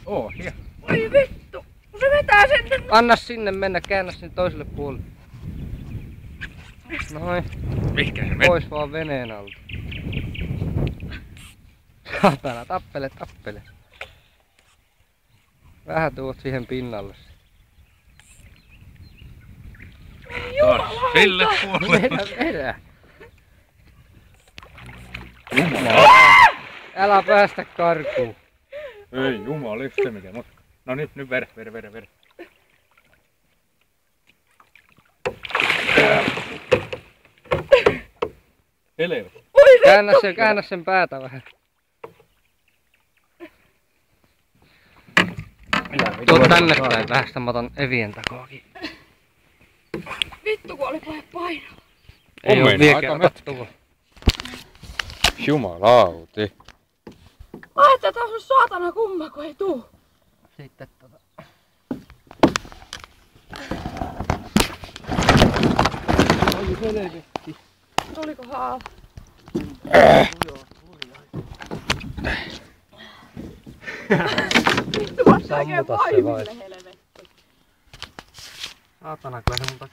Ohja. Oi vittu! Se vetää sen tänne. Anna sinne mennä, käännä sinne toiselle puolelle. Noin. Mihinkä se meni? Pois vaan veneen alta. Saatana, tappele, tappele. Vähän tuot siihen pinnalle. Taas sille puolelle. Vedä. Älä päästä karkuun. Ei jumalista mikä matka. No nyt vedä. Helvetti. Käännä sen päätä vähän. Tuo tänne päin vähän, sitä mä otan evien takoakin. Vittu kun oli painaa. Ei oo meinaa aika vieläkään mätkä. Jumalauti. Laittaa taas on saatana kumma kun ei tuu. Sitten tota. Oli selkeästi. Tuliko haava? Vittu vasta oikein Sammuta se vai. paimille helvetti. Saatana, kyllä se mun